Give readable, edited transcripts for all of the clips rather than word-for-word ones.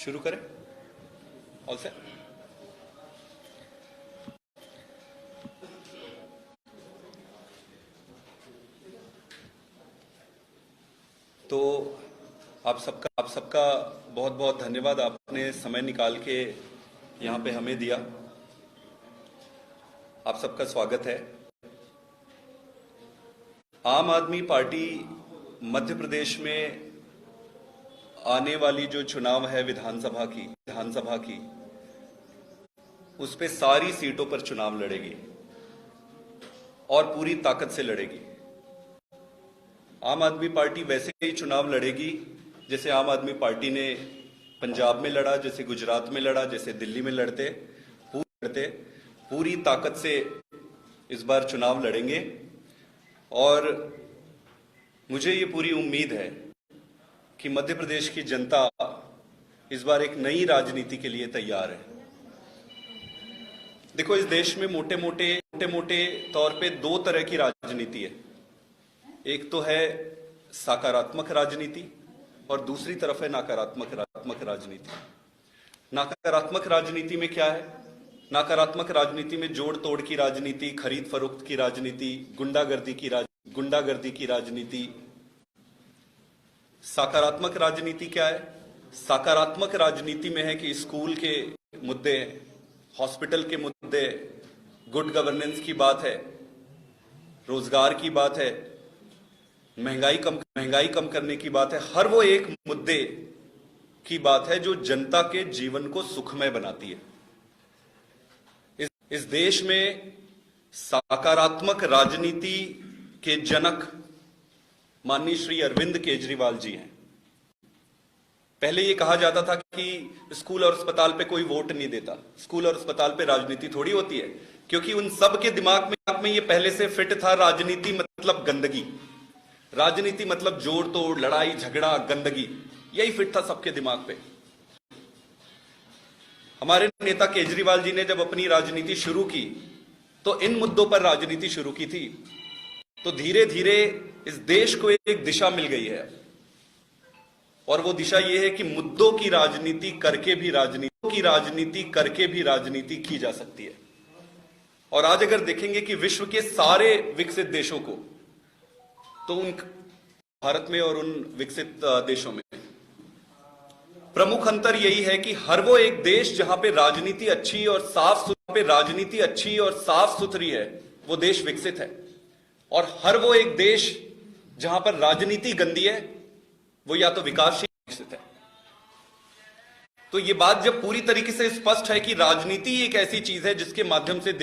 शुरू करें। All set. तो आप सबका बहुत बहुत धन्यवाद, आपने समय निकाल के यहाँ पे हमें दिया। आप सबका स्वागत है। आम आदमी पार्टी मध्य प्रदेश में आने वाली जो चुनाव है विधानसभा की उस पे सारी सीटों पर चुनाव लड़ेगी और पूरी ताकत से लड़ेगी। आम आदमी पार्टी वैसे ही चुनाव लड़ेगी जैसे आम आदमी पार्टी ने पंजाब में लड़ा, जैसे गुजरात में लड़ा, जैसे दिल्ली में लड़ते पूरी ताकत से इस बार चुनाव लड़ेंगे। और मुझे ये पूरी उम्मीद है कि मध्य प्रदेश की जनता इस बार एक नई राजनीति के लिए तैयार है। देखो, इस देश में मोटे मोटे तौर पे दो तरह की राजनीति है। एक तो है सकारात्मक राजनीति और दूसरी तरफ है नकारात्मक राजनीति। नकारात्मक राजनीति में क्या है? नकारात्मक राजनीति में जोड़ तोड़ की राजनीति, खरीद फरोख्त की राजनीति, गुंडागर्दी की राजनीति। सकारात्मक राजनीति क्या है? सकारात्मक राजनीति में है कि स्कूल के मुद्दे, हॉस्पिटल के मुद्दे, गुड गवर्नेंस की बात है, रोजगार की बात है, महंगाई कम करने की बात है। हर वो एक मुद्दे की बात है जो जनता के जीवन को सुखमय बनाती है। इस देश में सकारात्मक राजनीति के जनक माननीय श्री अरविंद केजरीवाल जी हैं। पहले ये कहा जाता था कि स्कूल और अस्पताल पे कोई वोट नहीं देता। स्कूल और अस्पताल पे राजनीति थोड़ी होती है, क्योंकि उन सब के दिमाग में ये पहले से फिट था, राजनीति मतलब गंदगी, राजनीति मतलब जोड़ तोड़, लड़ाई झगड़ा, गंदगी, यही फिट था सबके दिमाग पे। हमारे नेता केजरीवाल जी ने जब अपनी राजनीति शुरू की तो इन मुद्दों पर राजनीति शुरू की थी। तो धीरे धीरे इस देश को एक दिशा मिल गई है, और वो दिशा ये है कि मुद्दों की राजनीति करके भी राजनीति की जा सकती है। और आज अगर देखेंगे कि विश्व के सारे विकसित देशों को, तो उन भारत में और उन विकसित देशों में प्रमुख अंतर यही है कि हर वो एक देश जहां पे राजनीति अच्छी और साफ सुथरी है, वो देश विकसित है। और हर वो एक देश जहां पर राजनीति गंदी है, वो या तो विकासशील विकसित है। तो ये बात जब पूरी तरीके से स्पष्ट है कि राजनीति एक ऐसी चीज है जिसके माध्यम से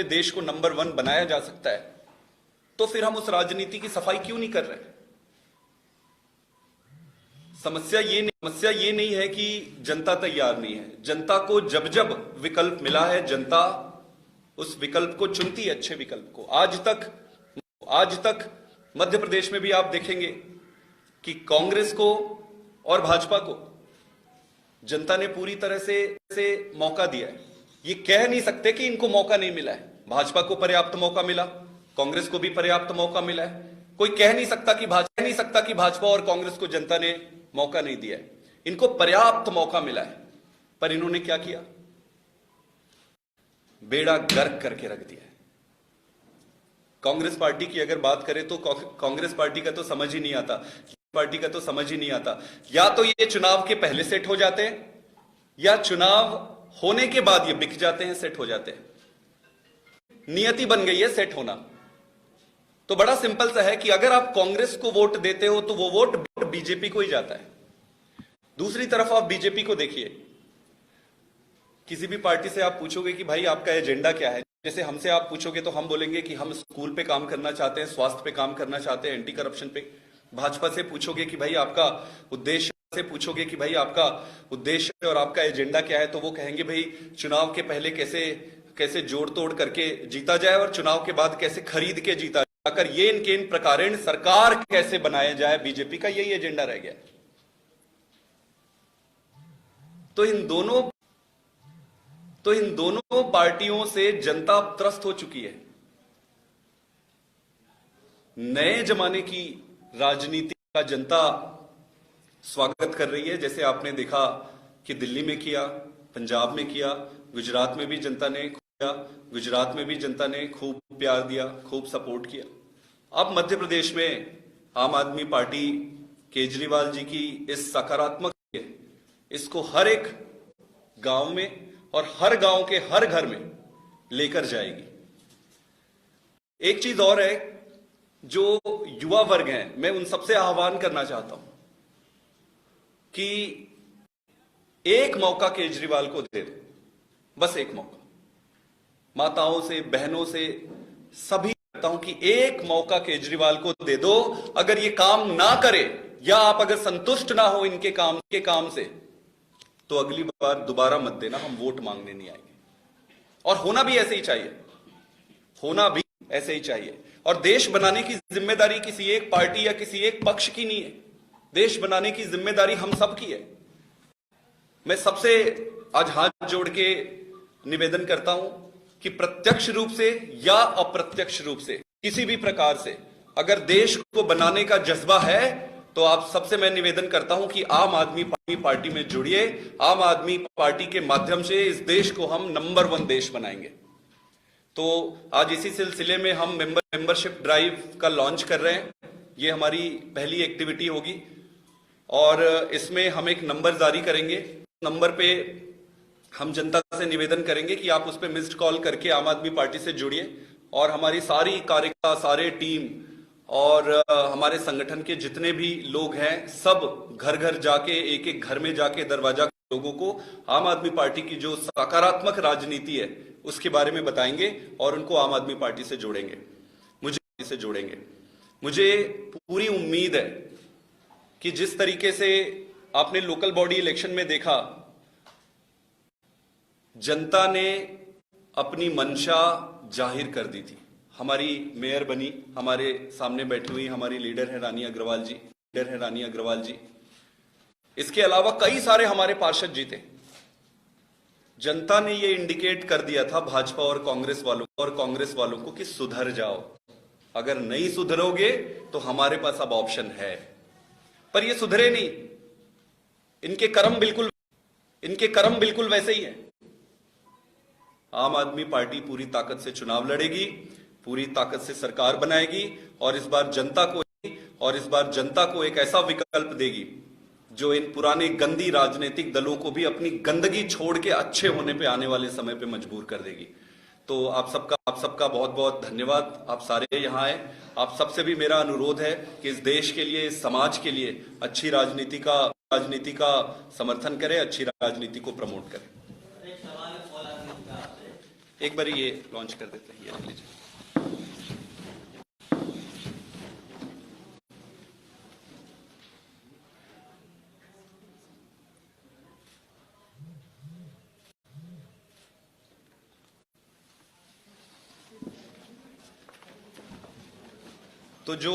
देश को नंबर 1 बनाया जा सकता है, तो फिर हम उस राजनीति की सफाई क्यों नहीं कर रहे? समस्या ये नहीं है कि जनता तैयार नहीं है। जनता को जब जब विकल्प मिला है, जनता उस विकल्प को चुनती है, अच्छे विकल्प को। आज तक मध्य प्रदेश में भी आप देखेंगे कि कांग्रेस को और भाजपा को जनता ने पूरी तरह से मौका दिया है। ये कह नहीं सकते कि इनको मौका नहीं मिला है। भाजपा को पर्याप्त मौका मिला, कांग्रेस को भी पर्याप्त मौका मिला है। कोई कह नहीं सकता कि भाजपा और कांग्रेस को जनता ने मौका नहीं दिया है। इनको पर्याप्त मौका मिला है, पर इन्होंने क्या किया? बेड़ा गर्क करके रख दिया है। कांग्रेस पार्टी की अगर बात करें तो कांग्रेस पार्टी का तो समझ ही नहीं आता, या तो ये चुनाव के पहले सेट हो जाते हैं, या चुनाव होने के बाद ये बिक जाते हैं, सेट हो जाते हैं। नियति बन गई है सेट होना। तो बड़ा सिंपल सा है कि अगर आप कांग्रेस को वोट देते हो तो वो वोट बीजेपी को ही जाता है। दूसरी तरफ आप बीजेपी को देखिए। किसी भी पार्टी से आप पूछोगे कि भाई आपका एजेंडा क्या है, जैसे हमसे आप पूछोगे तो हम बोलेंगे कि हम स्कूल पे काम करना चाहते हैं, स्वास्थ्य पे काम करना चाहते हैं, एंटी करप्शन पे। भाजपा से पूछोगे कि भाई आपका उद्देश्य और आपका एजेंडा क्या है, तो वो कहेंगे भाई चुनाव के पहले कैसे जोड़ तोड़ करके जीता जाए और चुनाव के बाद कैसे खरीद के जीता जाए, अगर ये इनके इन प्रकारेण सरकार कैसे बनाया जाए। बीजेपी का यही एजेंडा रह गया। तो इन दोनों पार्टियों से जनता त्रस्त हो चुकी है। नए जमाने की राजनीति का जनता स्वागत कर रही है। जैसे आपने देखा कि दिल्ली में किया, पंजाब में किया, गुजरात में भी जनता ने किया, गुजरात में भी जनता ने खूब प्यार दिया, खूब सपोर्ट किया। अब मध्य प्रदेश में आम आदमी पार्टी केजरीवाल जी की इस सकारात्मक इसको हर एक गांव में और हर गांव के हर घर में लेकर जाएगी। एक चीज और है, जो युवा वर्ग हैं, मैं उन सबसे आह्वान करना चाहता हूं कि एक मौका केजरीवाल को दे दो, बस एक मौका। माताओं से, बहनों से, सभी कहता हूं कि एक मौका केजरीवाल को दे दो। अगर ये काम ना करे या आप अगर संतुष्ट ना हो इनके काम से, तो अगली बार दोबारा मत देना, हम वोट मांगने नहीं आएंगे। और होना भी ऐसे ही चाहिए, होना भी ऐसे ही चाहिए। और देश बनाने की जिम्मेदारी किसी एक पार्टी या किसी एक पक्ष की नहीं है, देश बनाने की जिम्मेदारी हम सब की है। मैं सबसे आज हाथ जोड़ के निवेदन करता हूं कि प्रत्यक्ष रूप से या अप्रत्यक्ष रूप से किसी भी प्रकार से अगर देश को बनाने का जज्बा है, तो आप सबसे मैं निवेदन करता हूं कि आम आदमी पार्टी में जुड़िए। आम आदमी पार्टी के माध्यम से इस देश को हम नंबर 1 देश बनाएंगे। तो आज इसी सिलसिले में हम मेंबरशिप ड्राइव का लॉन्च कर रहे हैं। ये हमारी पहली एक्टिविटी होगी और इसमें हम एक नंबर जारी करेंगे। नंबर पे हम जनता से निवेदन करेंगे कि आप उस पर मिस्ड कॉल करके आम आदमी पार्टी से जुड़िए और हमारी सारी कार्यकर्ता, सारे टीम और हमारे संगठन के जितने भी लोग हैं, सब घर घर जाके, एक एक घर में जाके दरवाजा लोगों को आम आदमी पार्टी की जो सकारात्मक राजनीति है उसके बारे में बताएंगे और उनको आम आदमी पार्टी से जोड़ेंगे, मुझे पूरी उम्मीद है कि जिस तरीके से आपने लोकल बॉडी इलेक्शन में देखा, जनता ने अपनी मंशा जाहिर कर दी थी। हमारी मेयर बनी, हमारे सामने बैठी हुई हमारी लीडर है रानी अग्रवाल जी। इसके अलावा कई सारे हमारे पार्षद जीते। जनता ने ये इंडिकेट कर दिया था भाजपा और कांग्रेस वालों को कि सुधर जाओ, अगर नहीं सुधरोगे तो हमारे पास अब ऑप्शन है। पर ये सुधरे नहीं, इनके कर्म बिल्कुल वैसे ही है। आम आदमी पार्टी पूरी ताकत से चुनाव लड़ेगी, पूरी ताकत से सरकार बनाएगी और इस बार जनता को एक ऐसा विकल्प देगी जो इन पुराने गंदी राजनीतिक दलों को भी अपनी गंदगी छोड़ के अच्छे होने पे आने वाले समय पे मजबूर कर देगी। तो आप सबका बहुत बहुत धन्यवाद। आप सारे यहाँ आए। आप सबसे भी मेरा अनुरोध है कि इस देश के लिए, इस समाज के लिए अच्छी राजनीति का समर्थन करें, अच्छी राजनीति को प्रमोट करें। एक बार ये लॉन्च कर देते हैं, ये रख लीजिए। तो जो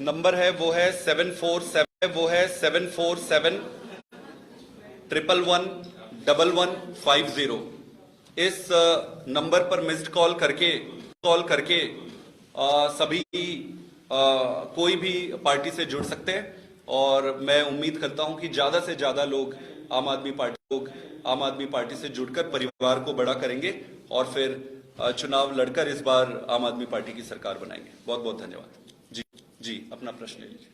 नंबर है वो है 747111150। इस नंबर पर मिस्ड कॉल करके सभी कोई भी पार्टी से जुड़ सकते हैं और मैं उम्मीद करता हूं कि ज्यादा से ज्यादा लोग आम आदमी पार्टी से जुड़कर परिवार को बड़ा करेंगे और फिर चुनाव लड़कर इस बार आम आदमी पार्टी की सरकार बनाएंगे। बहुत बहुत धन्यवाद। जी अपना प्रश्न ले लीजिए।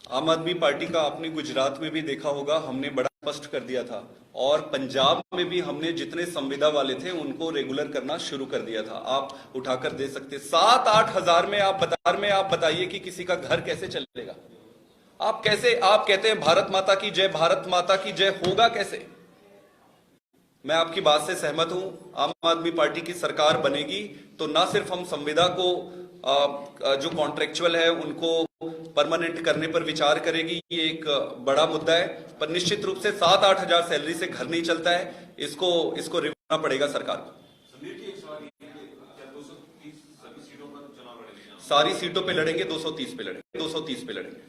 आम आदमी पार्टी का आपने गुजरात में भी देखा होगा, हमने बड़ा स्पष्ट कर दिया था और पंजाब में भी हमने जितने संविदा वाले थे उनको रेगुलर करना शुरू कर दिया था। आप उठाकर दे सकते। 7-8 हजार में आप बताइए कि किसी का घर कैसे चलेगा? आप कहते हैं भारत माता की जय, होगा कैसे? मैं आपकी बात से सहमत हूं। आम आदमी पार्टी की सरकार बनेगी तो ना सिर्फ हम संविदा को जो कॉन्ट्रेक्चुअल है उनको परमानेंट करने पर विचार करेगी। ये एक बड़ा मुद्दा है, पर निश्चित रूप से 7-8 हजार सैलरी से घर नहीं चलता है। इसको रिव्यू करना पड़ेगा सरकार को। सारी सीटों पे लड़ेंगे, 230 पे लड़ेंगे, 230 पे लड़ेंगे।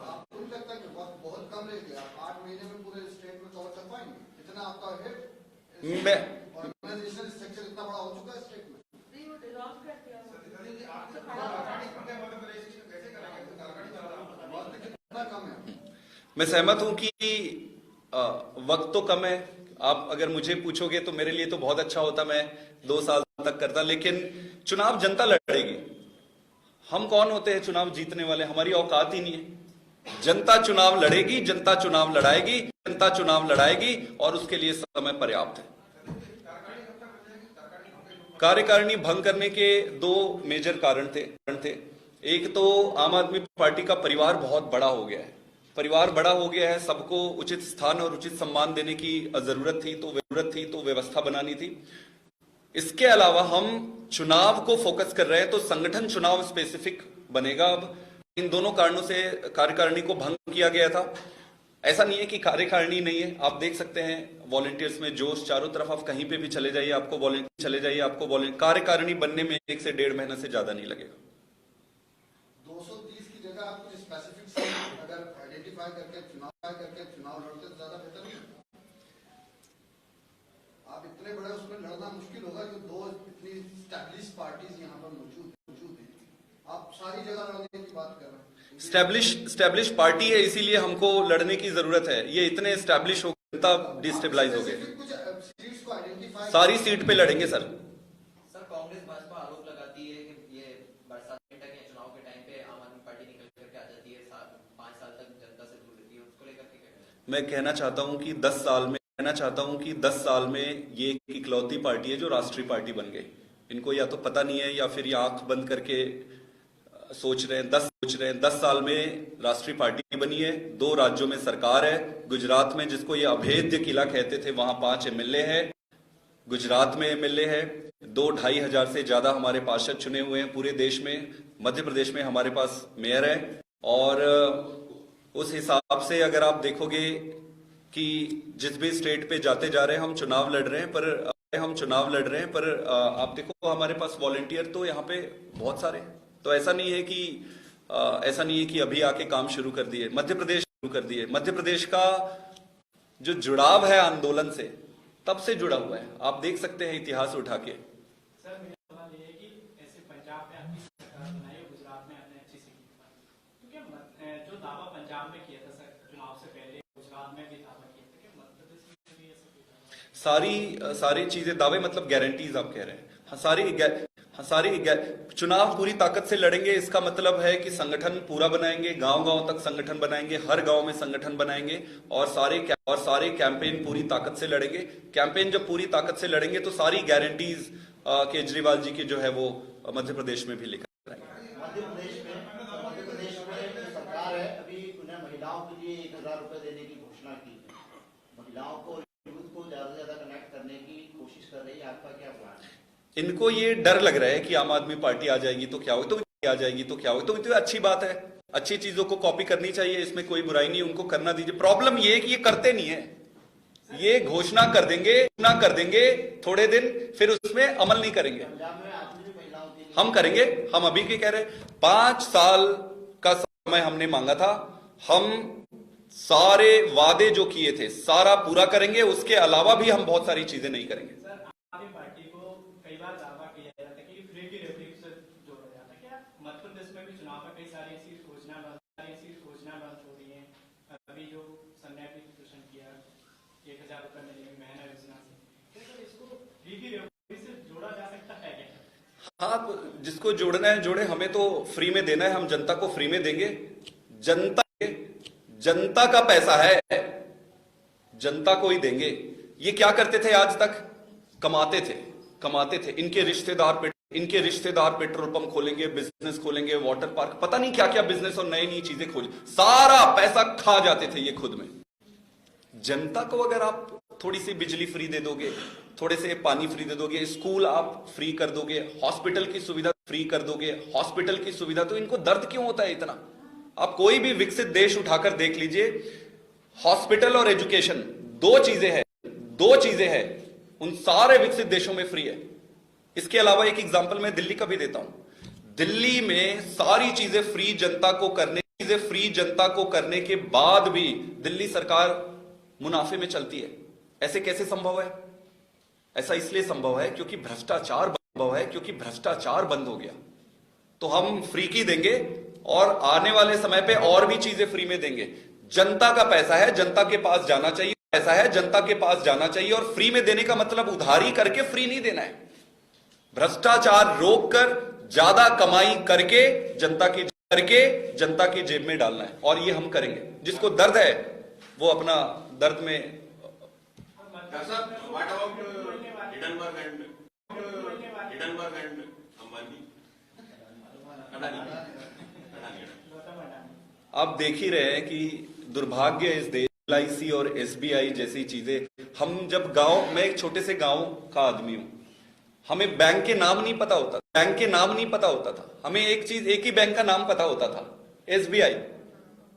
आपको नहीं लगता कि वक्त बहुत कम रह गया? 8 महीने में पूरे स्टेट में कवर कर पाएंगे? इतना आपका हिट मैं ऑर्गेनाइजेशनल स्ट्रक्चर इतना बड़ा हो चुका है स्टेट में। कितना कम है? मैं सहमत हूं कि वक्त तो कम है। आप अगर मुझे पूछोगे तो मेरे लिए तो बहुत अच्छा होता, मैं 2 साल तक करता, लेकिन चुनाव जनता लड़ेगी। हम कौन होते हैं चुनाव जीतने वाले? हमारी औकात ही नहीं है। जनता चुनाव लड़ेगी, जनता चुनाव लड़ाएगी, जनता चुनाव लड़ाएगी, और उसके लिए समय पर्याप्त है। कार्यकारिणी भंग करने के 2 मेजर कारण थे। एक तो आम आदमी पार्टी का परिवार बहुत बड़ा हो गया है। परिवार बड़ा हो गया है, सबको उचित स्थान और उचित सम्मान देने की जरूरत थी, तो व्यवस्था बनानी थी। इसके अलावा हम चुनाव को फोकस कर रहे हैं, तो संगठन चुनाव स्पेसिफिक बनेगा। अब इन दोनों कारणों से कार्यकारिणी को भंग किया गया था। ऐसा नहीं है कि कार्यकारिणी नहीं है, आप देख सकते हैं वॉलंटियर्स में जोश चारों तरफ। आप कहीं पे भी चले जाइए, आपको वॉलंटियर कार्यकारिणी बनने में 1 से 1.5 महीने से ज्यादा नहीं लगेगा। 230 की जगह आप कुछ स्पेसिफिक अगर आइडेंटिफाई करके चुनाव लड़ते तो ज्यादा बेहतर नहीं? आप इतने बड़े उसमें लड़ना मुश्किल होगा, जो 2 इतनी स्टैब्लिश पार्टीज यहाँ पर मौजूद हैं। आप सारी जगह लड़ने की बात कर रहे हैं। स्टैब्लिश पार्टी है, इसीलिए हमको लड़ने की जरूरत है। ये इतने स्टैब्लिश हो गए, जनता डिस्टेबलाइज हो गए। सारी सीट पे लड़ेंगे सर। कांग्रेस भाजपा आरोप लगाती है कि ये बरसात के चुनाव के टाइम पे आम आदमी पार्टी निकल करके आ जाती है, 5 साल तक जनता से दूर रहती है, उसको लेकर के क्या कहना है? मैं कहना चाहता हूं कि 10 साल में ये एक इकलौती पार्टी है जो राष्ट्रीय पार्टी बन गई। इनको या तो पता नहीं है, या फिर ये आंख बंद करके सोच रहे हैं। 10 साल में राष्ट्रीय पार्टी बनी है, 2 राज्यों में सरकार है। गुजरात में, जिसको ये अभेद्य किला कहते थे, वहां 5 एमएलए है। गुजरात में एमएलए है। 2-2.5 हजार से ज्यादा हमारे पार्षद चुने हुए हैं पूरे देश में। मध्य प्रदेश में हमारे पास मेयर है। और उस हिसाब से अगर आप देखोगे कि जिस भी स्टेट पे जाते जा रहे हैं हम चुनाव लड़ रहे हैं, पर आप देखो हमारे पास वॉलंटियर तो यहाँ पे बहुत सारे हैं। तो ऐसा नहीं है कि अभी आके काम शुरू कर दिए। मध्य प्रदेश का जो जुड़ाव है आंदोलन से, तब से जुड़ा हुआ है। आप देख सकते हैं इतिहास उठा के। सर मेरा सवाल ये है कि ऐसे पंजाब में आपकी सरकार बनाई, गुजरात में आपने अच्छी सी की, तो क्या जो दावा पंजाब में किया था सर चुनाव से पहले, गुजरात में भी दावा किया था, क्या मध्य प्रदेश में भी ऐसा? सारी चीजें दावे मतलब गारंटीज आप कह रहे हैं? चुनाव पूरी ताकत से लड़ेंगे, इसका मतलब है कि संगठन पूरा बनाएंगे, गांव-गांव तक संगठन बनाएंगे, हर गांव में संगठन बनाएंगे, और सारे कैंपेन पूरी ताकत से लड़ेंगे। कैंपेन जब पूरी ताकत से लड़ेंगे तो सारी गारंटीज केजरीवाल जी की जो है वो मध्य प्रदेश में भी लेकर आएंगे। मध्य प्रदेश में जो सरकार है, अभी उन्हें महिलाओं के लिए 1,000 रुपए देने की घोषणा की है। महिलाओं को, यूथ को ज्यादा से ज्यादा कनेक्ट करने की कोशिश कर रही है, आपका क्या प्लान है? इनको ये डर लग रहा है कि आम आदमी पार्टी आ जाएगी तो क्या होगा, तो अच्छी बात है। अच्छी चीजों को कॉपी करनी चाहिए, इसमें कोई बुराई नहीं, उनको करना दीजिए। प्रॉब्लम ये है कि ये करते नहीं है। ये घोषणा कर देंगे थोड़े दिन, फिर उसमें अमल नहीं करेंगे। हम करेंगे, हम अभी के कह रहे 5 साल का समय हमने मांगा था। हम सारे वादे जो किए थे सारा पूरा करेंगे, उसके अलावा भी हम बहुत सारी चीजें नहीं करेंगे। हाँ, जिसको जोड़ना है जोड़े, हमें तो फ्री में देना है, हम जनता को फ्री में देंगे। जनता का पैसा है, जनता को ही देंगे। ये क्या करते थे आज तक? कमाते थे। इनके रिश्तेदार पेट्रोल पंप खोलेंगे, बिजनेस खोलेंगे, वाटर पार्क, पता नहीं क्या क्या बिजनेस और नई चीजें खोल, सारा पैसा खा जाते थे ये खुद में। जनता को अगर आप थोड़ी सी बिजली फ्री दे दोगे, थोड़े से पानी फ्री दे दोगे, स्कूल आप फ्री कर दोगे, हॉस्पिटल की सुविधा फ्री कर दोगे, हॉस्पिटल की सुविधा, तो इनको दर्द क्यों होता है इतना? आप कोई भी विकसित देश उठाकर देख लीजिए, हॉस्पिटल और एजुकेशन दो चीजें हैं, उन सारे विकसित देशों में फ्री है। इसके अलावा एक एग्जांपल मैं दिल्ली का भी देता हूं। दिल्ली में सारी चीजें फ्री जनता को करने के बाद भी दिल्ली सरकार मुनाफे में चलती है। ऐसे कैसे संभव है? ऐसा इसलिए संभव है क्योंकि भ्रष्टाचार बंद हो गया। तो हम फ्री की देंगे और आने वाले समय पे और भी चीजें फ्री में देंगे। जनता का पैसा है, जनता के पास जाना चाहिए, और फ्री में देने का मतलब उधारी करके फ्री नहीं देना है। भ्रष्टाचार रोककर ज्यादा कमाई करके जनता की जेब में डालना है, और ये हम करेंगे। जिसको दर्द है वो अपना दर्द में What about Hindenburg and Ambani? आप देख ही रहे हैं कि दुर्भाग्य इस देश, LIC और SBI जैसी चीजें, हम जब गांव में, एक छोटे से गांव का आदमी हूं, हमें बैंक के नाम नहीं पता होता था। हमें एक ही बैंक का नाम पता होता था, SBI,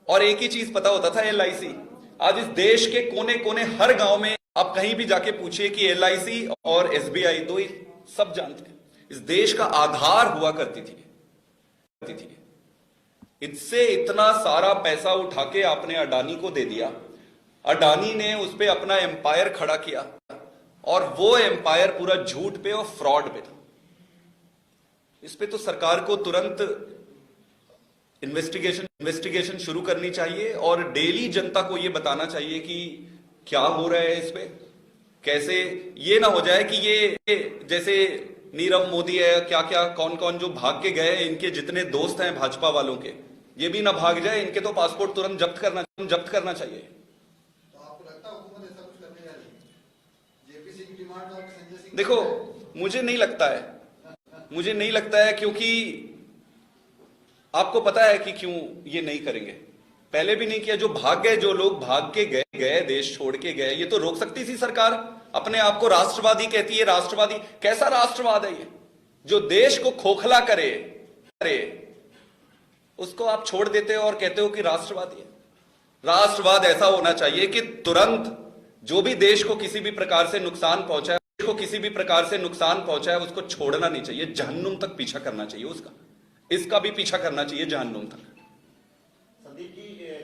और एक ही चीज पता होता था, LIC। आज इस देश के कोने कोने हर गांव में आप कहीं भी जाके पूछिए कि LIC और SBI दो ही सब जानते हैं। इस देश का आधार हुआ करती थी। इससे इतना सारा पैसा उठा के आपने अडानी को दे दिया। अडानी ने उस पे अपना एम्पायर खड़ा किया, और वो एम्पायर पूरा झूठ पे और फ्रॉड पे था। इस पे तो सरकार को तुरंत इन्वेस्टिगेशन शुरू करनी चाहिए, और डेली जनता को यह बताना चाहिए कि क्या हो रहा है इस पे। कैसे ये ना हो जाए कि ये जैसे नीरव मोदी है, क्या क्या कौन कौन जो भाग के गए, इनके जितने दोस्त हैं भाजपा वालों के, ये भी ना भाग जाए। इनके तो पासपोर्ट तुरंत जब्त करना चाहिए। तो आपको लगता है हुकूमत ऐसा कुछ करने जा रही है? जेपीसी की डिमांड और संजय सिंह, देखो, मुझे नहीं लगता है, क्योंकि आपको पता है कि क्यों ये नहीं करेंगे। पहले भी नहीं किया। जो लोग भाग के गए, देश छोड़ के गए, ये तो रोक सकती थी सरकार। अपने आप को राष्ट्रवादी कहती है। राष्ट्रवादी कैसा राष्ट्रवाद है ये? जो देश को खोखला करे उसको आप छोड़ देते हो और कहते हो कि राष्ट्रवादी है। राष्ट्रवाद ऐसा होना चाहिए कि तुरंत जो भी देश को किसी भी प्रकार से नुकसान पहुंचा है उसको छोड़ना नहीं चाहिए, जहन्नुम तक पीछा करना चाहिए उसका। इसका भी पीछा करना चाहिए जहन्नुम तक। संदीप जी,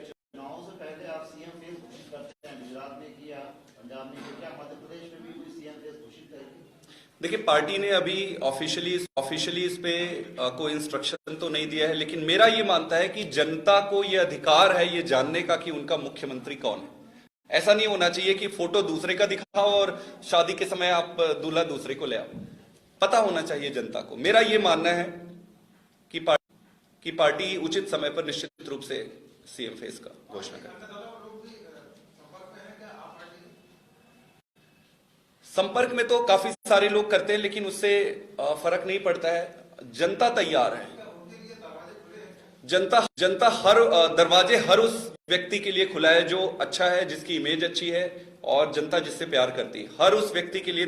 चुनाव से पहले आप सीएम फेस घोषित करते हैं, गुजरात में किया, पंजाब में किया, क्या मध्य प्रदेश में भी कोई सीएम फेस घोषित करेगी? देखिए, पार्टी ने अभी ऑफिशियली इस पे कोई इंस्ट्रक्शन तो नहीं दिया है, लेकिन मेरा ये मानता है कि जनता को ये अधिकार है ये जानने का कि उनका मुख्यमंत्री कौन है। ऐसा नहीं होना चाहिए कि फोटो दूसरे का दिखाओ और शादी के समय आप दूल्हा दूसरे को ले आओ। पता होना चाहिए जनता को। मेरा ये मानना है कि पार्टी उचित समय पर निश्चित रूप से सीएम फेस का घोषणा करे। संपर्क में तो काफी सारे लोग करते हैं, लेकिन उससे फर्क नहीं पड़ता है। जनता तैयार है। जनता हर दरवाजे हर उस व्यक्ति के लिए खुला है जो अच्छा है, जिसकी इमेज अच्छी है और जनता जिससे प्यार करती है। हर उस व्यक्ति के लिए